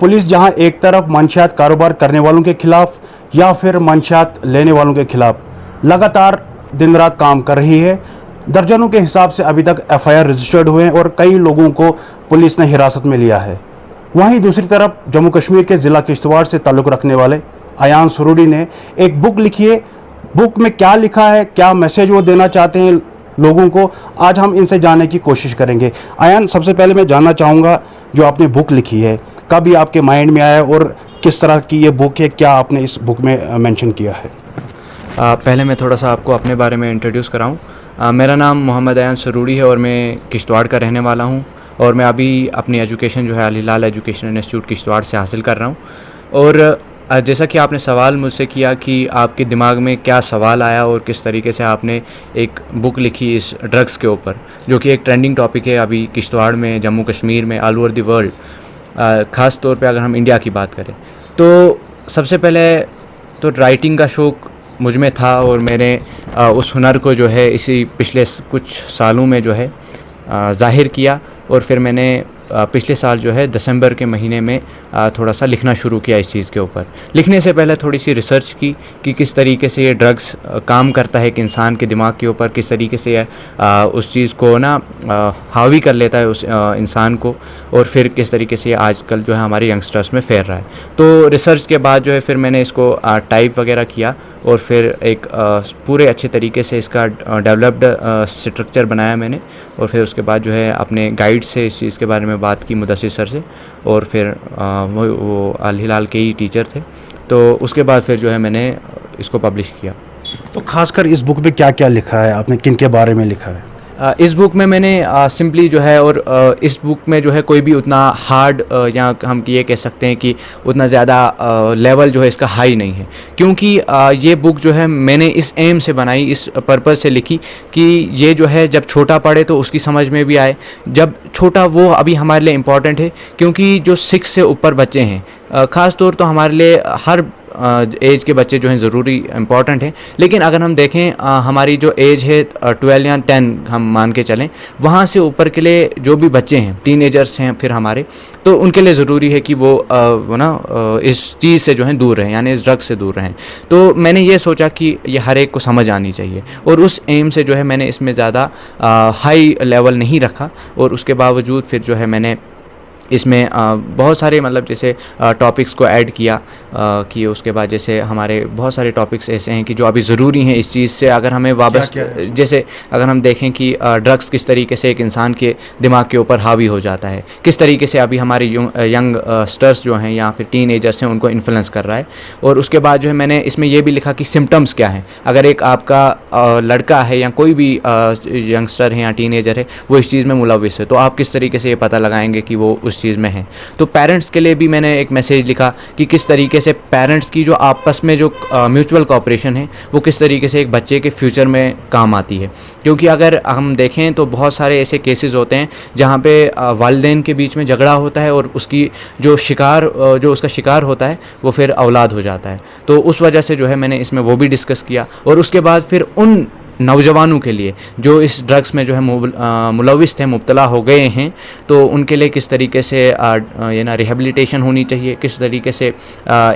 Police जहां एक तरफ मंशियात कारोबार करने वालों के खिलाफ या फिर मंशियात लेने वालों के खिलाफ लगातार दिन रात काम कर रही है। दर्जनों के हिसाब से अभी तक एफआईआर रजिस्टर्ड हुए हैं और कई लोगों को पुलिस ने हिरासत में लिया है। वहीं दूसरी तरफ जम्मू कश्मीर के ज़िला किश्तवाड़ से ताल्लुक़ रखने वाले अयान सरूरी ने एक बुक लिखी है। बुक में क्या लिखा है, क्या मैसेज वो देना चाहते हैं लोगों को, आज हम इनसे जानने की कोशिश करेंगे। अयान, सबसे पहले मैं जानना चाहूँगा, जो आपने बुक लिखी है कब ये आपके माइंड में आया और किस तरह की ये बुक है, क्या आपने इस बुक में मेंशन किया है? पहले मैं थोड़ा सा आपको अपने बारे में इंट्रोड्यूस कराऊँ। मेरा नाम मोहम्मद अयान सरूरी है और मैं किश्तवाड़ का रहने वाला हूँ और मैं अभी अपनी एजुकेशन जो है अल हिलाल एजुकेशन इंस्टीट्यूट किश्तवाड़ से हासिल कर रहा हूँ। और जैसा कि आपने सवाल मुझसे किया कि आपके दिमाग में क्या सवाल आया और किस तरीके से आपने एक बुक लिखी इस ड्रग्स के ऊपर, जो कि एक ट्रेंडिंग टॉपिक है अभी किश्तवाड़ में, जम्मू कश्मीर में, ऑल ओवर द वर्ल्ड, ख़ास तौर पे अगर हम इंडिया की बात करें। तो सबसे पहले तो राइटिंग का शौक़ मुझ में था और मैंने उस हुनर को जो है इसी पिछले कुछ सालों में जो है ज़ाहिर किया। और फिर मैंने पिछले साल जो है दिसंबर के महीने में थोड़ा सा लिखना शुरू किया इस चीज़ के ऊपर। लिखने से पहले थोड़ी सी रिसर्च की कि किस तरीके से ये ड्रग्स काम करता है एक इंसान के दिमाग के ऊपर, किस तरीके से उस चीज़ को ना हावी कर लेता है उस इंसान को, और फिर किस तरीके से आजकल जो है हमारे यंगस्टर्स में फैल रहा है। तो रिसर्च के बाद जो है फिर मैंने इसको टाइप वगैरह किया और फिर एक पूरे अच्छे तरीके से इसका डेवलप्ड स्ट्रक्चर बनाया मैंने। और फिर उसके बाद जो है अपने गाइड से इस चीज़ के बारे में बात की, मुदस्सिर सर से, और फिर वो अल हिलाल के ही टीचर थे। तो उसके बाद फिर जो है मैंने इसको पब्लिश किया। तो खासकर इस बुक में क्या क्या लिखा है आपने, किन के बारे में लिखा है? इस बुक में मैंने सिंपली जो है, और इस बुक में जो है कोई भी उतना हार्ड या हम ये कह सकते हैं कि उतना ज़्यादा लेवल जो है इसका हाई नहीं है, क्योंकि ये बुक जो है मैंने इस एम से बनाई, इस पर्पज़ से लिखी कि ये जो है जब छोटा पढ़े तो उसकी समझ में भी आए। जब छोटा वो अभी हमारे लिए इम्पॉर्टेंट है, क्योंकि जो 6 से ऊपर बच्चे हैं, ख़ास तौर तो हमारे लिए हर एज के बच्चे जो हैं ज़रूरी इम्पॉर्टेंट हैं, लेकिन अगर हम देखें हमारी जो एज है 12 या 10 हम मान के चलें, वहाँ से ऊपर के लिए जो भी बच्चे हैं, टीनेजर्स हैं फिर हमारे, तो उनके लिए ज़रूरी है कि वो इस चीज़ से जो है दूर रहें, यानी इस ड्रग्स से दूर रहें। तो मैंने ये सोचा कि ये हर एक को समझ आनी चाहिए, और उस एम से जो है मैंने इसमें ज़्यादा हाई लेवल नहीं रखा। और उसके बावजूद फिर जो है मैंने इसमें बहुत सारे मतलब जैसे टॉपिक्स को ऐड किया कि उसके बाद जैसे हमारे बहुत सारे टॉपिक्स ऐसे हैं कि जो अभी ज़रूरी हैं इस चीज़ से, अगर हमें वापस जैसे अगर हम देखें कि ड्रग्स किस तरीके से एक इंसान के दिमाग के ऊपर हावी हो जाता है, किस तरीके से अभी हमारे यंग स्टर्स जो हैं या फिर टीनेजर्स हैं उनको इन्फ्लुएंस कर रहा है। और उसके बाद जो है मैंने इसमें यह भी लिखा कि सिम्टम्स क्या हैं। अगर एक आपका लड़का है या कोई भी यंगस्टर है या टीनेजर है, वो इस चीज़ में मुलविस है, तो आप किस तरीके से ये पता लगाएंगे कि वो उस चीज़ में है। तो पेरेंट्स के लिए भी मैंने एक मैसेज लिखा कि किस तरीके से पेरेंट्स की जो आपस में जो म्यूचुअल कोऑपरेशन है वो किस तरीके से एक बच्चे के फ्यूचर में काम आती है। क्योंकि अगर हम देखें तो बहुत सारे ऐसे केसेस होते हैं जहाँ पे वालिदैन के बीच में झगड़ा होता है और उसकी जो उसका शिकार होता है वो फिर औलाद हो जाता है। तो उस वजह से जो है मैंने इसमें वो भी डिस्कस किया। और उसके बाद फिर उन नौजवानों के लिए जो इस ड्रग्स में जो है मुलविस थे, मुब्तला हो गए हैं, तो उनके लिए किस तरीके से ये ना रिहेबिलिटेशन होनी चाहिए, किस तरीके से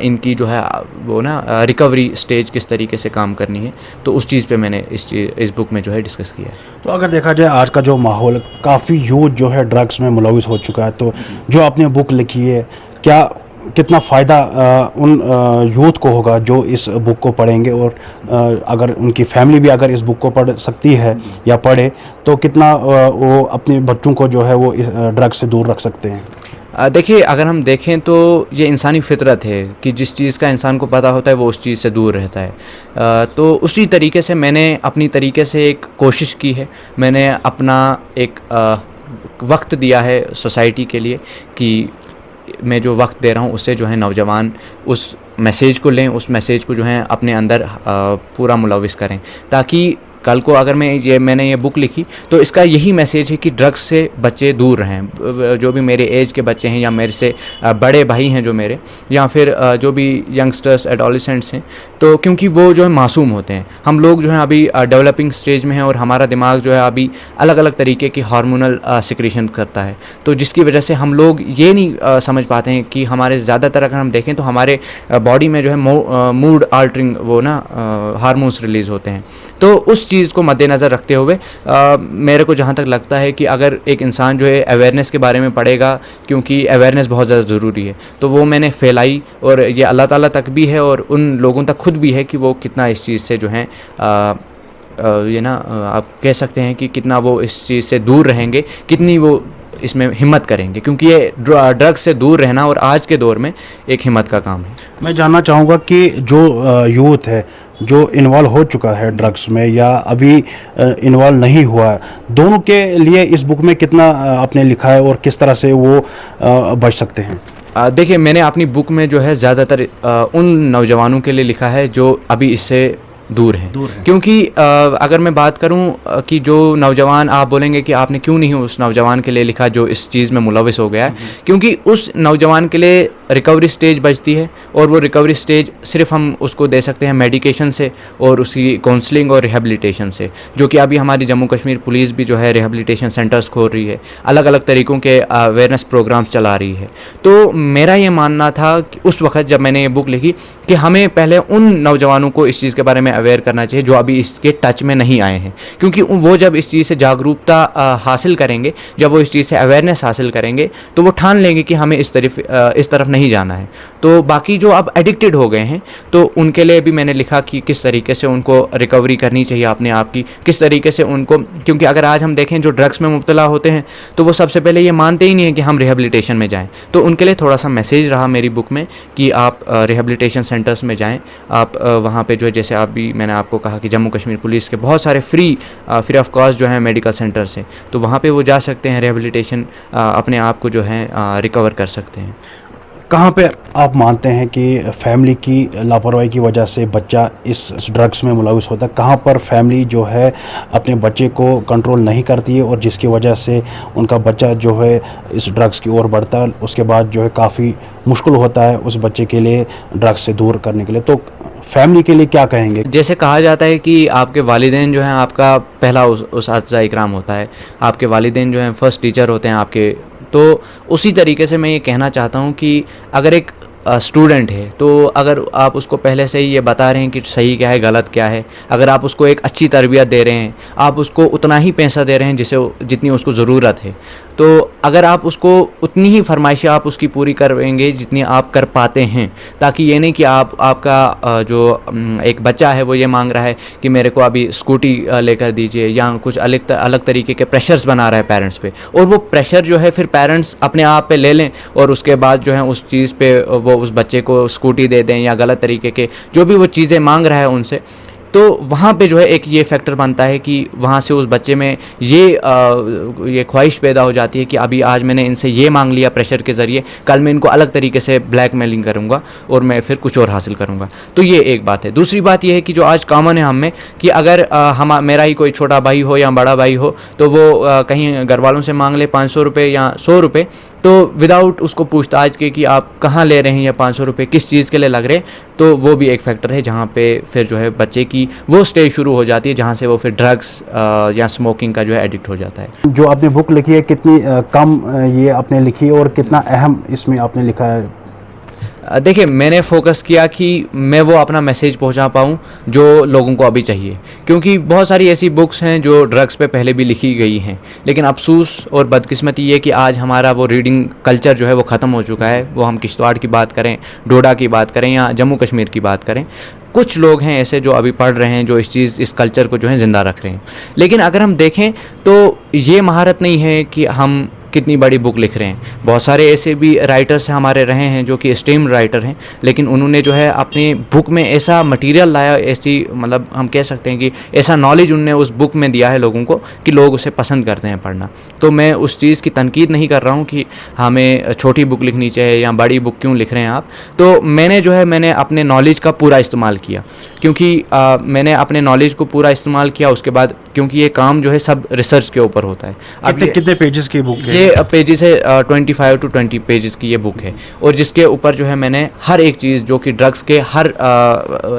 इनकी जो है वो ना रिकवरी स्टेज किस तरीके से काम करनी है। तो उस चीज़ पे मैंने इस बुक में जो है डिस्कस किया है। तो अगर देखा जाए आज का जो माहौल, काफ़ी यूथ जो है ड्रग्स में मुलविस हो चुका है, तो जो आपने बुक लिखी है, कितना फ़ायदा उन यूथ को होगा जो इस बुक को पढ़ेंगे, और अगर उनकी फैमिली भी अगर इस बुक को पढ़ सकती है या पढ़े तो कितना वो अपने बच्चों को जो है वो इस ड्रग्स से दूर रख सकते हैं? देखिए, अगर हम देखें तो ये इंसानी फितरत है कि जिस चीज़ का इंसान को पता होता है वो उस चीज़ से दूर रहता है। तो उसी तरीके से मैंने अपनी तरीके से एक कोशिश की है। मैंने अपना एक वक्त दिया है सोसाइटी के लिए कि मैं जो वक्त दे रहा हूँ उससे जो है नौजवान उस मैसेज को लें, उस मैसेज को जो है अपने अंदर पूरा मुलविस करें, ताकि कल को अगर मैंने ये बुक लिखी तो इसका यही मैसेज है कि ड्रग्स से बच्चे दूर रहें। जो भी मेरे एज के बच्चे हैं या मेरे से बड़े भाई हैं जो मेरे, या फिर जो भी यंगस्टर्स एडोलेसेंट्स हैं, तो क्योंकि वो जो है मासूम होते हैं। हम लोग जो है अभी डेवलपिंग स्टेज में हैं और हमारा दिमाग जो है अभी अलग अलग तरीके की हार्मोनल सिक्रीशन करता है, तो जिसकी वजह से हम लोग ये नहीं समझ पाते हैं कि हमारे ज़्यादातर अगर हम देखें तो हमारे बॉडी में जो है मूड आल्टरिंग वो ना हार्मोन्स रिलीज़ होते हैं। तो उस चीज़ को मद्देनज़र रखते हुए मेरे को जहाँ तक लगता है कि अगर एक इंसान जो है अवेयरनेस के बारे में पढ़ेगा, क्योंकि अवेयरनेस बहुत ज़्यादा ज़रूरी है, तो वो मैंने फैलाई और ये अल्लाह ताला तक भी है और उन लोगों तक खुद भी है कि वो कितना इस चीज़ से जो है ये ना आप कह सकते हैं कि कितना वो इस चीज़ से दूर रहेंगे, कितनी वो इसमें हिम्मत करेंगे, क्योंकि ये ड्रग्स से दूर रहना और आज के दौर में एक हिम्मत का काम है। मैं जानना चाहूँगा कि जो यूथ है जो इन्वॉल्व हो चुका है ड्रग्स में या अभी इन्वॉल्व नहीं हुआ है, दोनों के लिए इस बुक में कितना आपने लिखा है और किस तरह से वो बच सकते हैं? देखिए, मैंने अपनी बुक में जो है ज़्यादातर उन नौजवानों के लिए लिखा है जो अभी इससे दूर है। क्योंकि अगर मैं बात करूं कि जो नौजवान, आप बोलेंगे कि आपने क्यों नहीं उस नौजवान के लिए लिखा जो इस चीज़ में मुलविस हो गया है, क्योंकि उस नौजवान के लिए रिकवरी स्टेज बचती है और वो रिकवरी स्टेज सिर्फ हम उसको दे सकते हैं मेडिकेशन से और उसकी काउंसलिंग और रिहेबिलिटेशन से, जो कि अभी हमारी जम्मू कश्मीर पुलिस भी जो है रिहेबिलिटेशन सेंटर्स खोल रही है, अलग अलग तरीक़ों के अवेयरनेस प्रोग्राम्स चला रही है। तो मेरा ये मानना था कि उस वक्त जब मैंने ये बुक लिखी कि हमें पहले उन नौजवानों को इस चीज़ के बारे में अवेयर करना चाहिए जो अभी इसके टच में नहीं आए हैं, क्योंकि वो जब इस चीज़ से जागरूकता हासिल करेंगे, जब वो इस चीज़ से अवेयरनेस हासिल करेंगे, तो वो ठान लेंगे कि हमें इस तरफ नहीं जाना है। तो बाकी जो अब एडिक्टेड हो गए हैं, तो उनके लिए भी मैंने लिखा कि किस तरीके से उनको रिकवरी करनी चाहिए अपने आप की, किस तरीके से उनको, क्योंकि अगर आज हम देखें जो ड्रग्स में मुब्तला होते हैं तो वो सबसे पहले ये मानते ही नहीं है कि हम रिहेबिलिटेशन में जाएँ। तो उनके लिए थोड़ा सा मैसेज रहा मेरी बुक में कि आप रिहेबिलिटेशन सेंटर्स में जाएँ, आप वहाँ पे जो है, जैसे आप भी मैंने आपको कहा कि जम्मू कश्मीर पुलिस के बहुत सारे फ्री ऑफ कॉस्ट जो है मेडिकल सेंटर्स हैं, तो वहाँ पे वो जा सकते हैं, रिहेबिलिटेशन अपने आप को जो है रिकवर कर सकते हैं। कहाँ पे आप मानते हैं कि फैमिली की लापरवाही की वजह से बच्चा इस ड्रग्स में मुलविस होता है? कहाँ पर फैमिली जो है अपने बच्चे को कंट्रोल नहीं करती है और जिसकी वजह से उनका बच्चा जो है इस ड्रग्स की ओर बढ़ता है, उसके बाद जो है काफ़ी मुश्किल होता है उस बच्चे के लिए ड्रग्स से दूर करने के लिए? तो फैमिली के लिए क्या कहेंगे? जैसे कहा जाता है कि आपके वालिदैन जो हैं आपका पहला उस्ताद इकराम होता है, आपके वालिदैन जो हैं फर्स्ट टीचर होते हैं आपके। तो उसी तरीके से मैं ये कहना चाहता हूँ कि अगर एक स्टूडेंट है, तो अगर आप उसको पहले से ही ये बता रहे हैं कि सही क्या है गलत क्या है, अगर आप उसको एक अच्छी तरबियत दे रहे हैं, आप उसको उतना ही पैसा दे रहे हैं जितनी उसको ज़रूरत है, तो अगर आप उसको उतनी ही फरमाइशें आप उसकी पूरी करेंगे जितनी आप कर पाते हैं, ताकि ये नहीं कि आपका जो एक बच्चा है वो ये मांग रहा है कि मेरे को अभी स्कूटी लेकर दीजिए, या कुछ अलग तरीके के प्रेशर्स बना रहा है पेरेंट्स पे, और वो प्रेशर जो है फिर पेरेंट्स अपने आप पे ले लें और उसके बाद जो है उस चीज़ पे वो उस बच्चे को स्कूटी दे दें या गलत तरीके के जो भी वो चीज़ें मांग रहा है उनसे। तो वहाँ पे जो है एक ये फैक्टर बनता है कि वहाँ से उस बच्चे में ये ख्वाहिश पैदा हो जाती है कि अभी आज मैंने इनसे ये मांग लिया प्रेशर के ज़रिए, कल मैं इनको अलग तरीके से ब्लैकमेलिंग करूँगा और मैं फिर कुछ और हासिल करूँगा। तो ये एक बात है। दूसरी बात ये है कि जो आज कॉमन है हम में कि अगर मेरा ही कोई छोटा भाई हो या बड़ा भाई हो, तो वो कहीं घर वालों से मांग ले 500 रुपये या 100 रुपये, तो विदाउट उसको पूछताछ के कि आप कहाँ ले रहे हैं या 500 रुपये किस चीज़ के लिए लग रहे, तो वो भी एक फैक्टर है जहाँ पे फिर जो है बच्चे की वो स्टेज शुरू हो जाती है जहाँ से वो फिर ड्रग्स या स्मोकिंग का जो है एडिक्ट हो जाता है। जो आपने बुक लिखी है कितनी कम ये आपने लिखी और कितना अहम इसमें आपने लिखा है? देखिए, मैंने फोकस किया कि मैं वो अपना मैसेज पहुंचा पाऊं जो लोगों को अभी चाहिए, क्योंकि बहुत सारी ऐसी बुक्स हैं जो ड्रग्स पे पहले भी लिखी गई हैं, लेकिन अफसोस और बदकिस्मती ये कि आज हमारा वो रीडिंग कल्चर जो है वो ख़त्म हो चुका है। वो हम किश्तवाड़ की बात करें, डोडा की बात करें या जम्मू कश्मीर की बात करें, कुछ लोग हैं ऐसे जो अभी पढ़ रहे हैं, जो इस कल्चर को जो है ज़िंदा रख रहे हैं। लेकिन अगर हम देखें तो ये महारत नहीं है कि हम कितनी बड़ी बुक लिख रहे हैं। बहुत सारे ऐसे भी राइटर्स हमारे रहे हैं जो कि स्टेम राइटर हैं, लेकिन उन्होंने जो है अपनी बुक में ऐसा मटेरियल लाया, ऐसी मतलब हम कह सकते हैं कि ऐसा नॉलेज उनने उस बुक में दिया है लोगों को कि लोग उसे पसंद करते हैं पढ़ना। तो मैं उस चीज़ की तनकीद नहीं कर रहा हूँ कि हमें छोटी बुक लिखनी चाहिए या बड़ी बुक क्यों लिख रहे हैं आप। तो मैंने अपने नॉलेज का पूरा इस्तेमाल किया, क्योंकि मैंने अपने नॉलेज को पूरा इस्तेमाल किया। उसके बाद क्योंकि ये काम जो है सब रिसर्च के ऊपर होता है। अब कितने पेजेस की बुक है? ये पेजेस है 25 to 20 पेजेस की ये बुक है, और जिसके ऊपर जो है मैंने हर एक चीज़ जो कि ड्रग्स के हर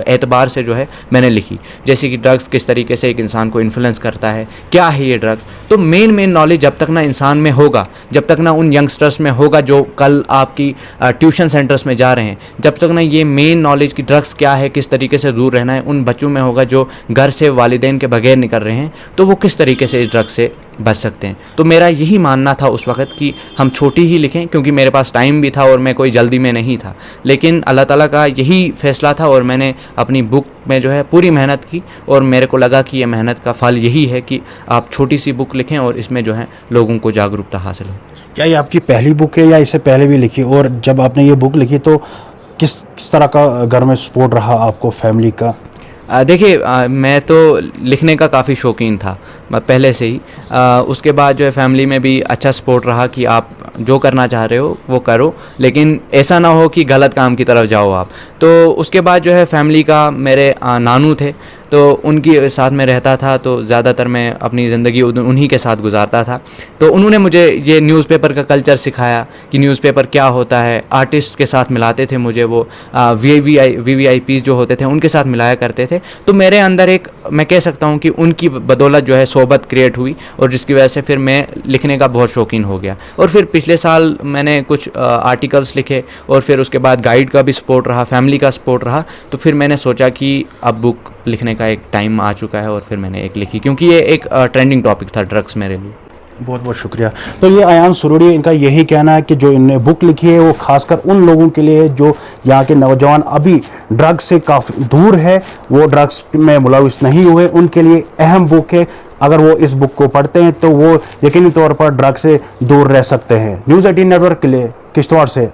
एतबार से जो है मैंने लिखी। जैसे कि ड्रग्स किस तरीके से एक इंसान को इन्फ्लुएंस करता है, क्या है ये ड्रग्स। तो मेन नॉलेज जब तक ना इंसान में होगा, जब तक ना उन यंगस्टर्स में होगा जो कल आपकी ट्यूशन सेंटर्स में जा रहे हैं, जब तक ना ये मेन नॉलेज कि ड्रग्स क्या है, किस तरीके से दूर रहना है, उन बच्चों में होगा जो घर से वालिदैन के बगैर निकल रहे हैं, तो वो किस तरीके से इस ड्रग्स से बच सकते हैं। तो मेरा यही मानना था उस वक़्त कि हम छोटी ही लिखें, क्योंकि मेरे पास टाइम भी था और मैं कोई जल्दी में नहीं था। लेकिन अल्लाह ताला का यही फ़ैसला था और मैंने अपनी बुक में जो है पूरी मेहनत की, और मेरे को लगा कि ये मेहनत का फल यही है कि आप छोटी सी बुक लिखें और इसमें जो है लोगों को जागरूकता हासिल हो। क्या ये आपकी पहली बुक है या इससे पहले भी लिखी? और जब आपने ये बुक लिखी तो किस तरह का घर में सपोर्ट रहा आपको, फैमिली का? देखिए, मैं तो लिखने का काफ़ी शौकीन था पहले से ही। उसके बाद जो है फैमिली में भी अच्छा सपोर्ट रहा कि आप जो करना चाह रहे हो वो करो, लेकिन ऐसा ना हो कि गलत काम की तरफ जाओ आप। तो उसके बाद जो है फैमिली का मेरे नानू थे, तो उनके साथ में रहता था, तो ज़्यादातर मैं अपनी ज़िंदगी उन्हीं के साथ गुजारता था। तो उन्होंने मुझे ये न्यूज़पेपर का कल्चर सिखाया कि न्यूज़पेपर क्या होता है। आर्टिस्ट के साथ मिलाते थे मुझे, वो VVIP जो होते थे उनके साथ मिलाया करते थे। तो मेरे अंदर एक, मैं कह सकता हूँ कि उनकी बदौलत जो है सोबत क्रिएट हुई, और जिसकी वजह से फिर मैं लिखने का बहुत शौकीन हो गया। और फिर पिछले साल मैंने कुछ आर्टिकल्स लिखे, और फिर उसके बाद गाइड का भी सपोर्ट रहा, फैमिली का सपोर्ट रहा। तो फिर मैंने सोचा कि अब बुक लिखने का एक टाइम आ चुका है, और फिर मैंने एक लिखी, क्योंकि ये एक ट्रेंडिंग टॉपिक था ड्रग्स मेरे लिए। बहुत बहुत शुक्रिया। तो ये अयान सुरूरी, इनका यही कहना है कि जो इनने बुक लिखी है वो खासकर उन लोगों के लिए जो यहाँ के नौजवान अभी ड्रग्स से काफ़ी दूर है, वो ड्रग्स में मुलविस नहीं हुए, उनके लिए अहम बुक है। अगर वो इस बुक को पढ़ते हैं तो वो यकीनी तौर पर ड्रग्स से दूर रह सकते हैं। न्यूज़ 18 नेटवर्क के लिए किश्तवाड़ से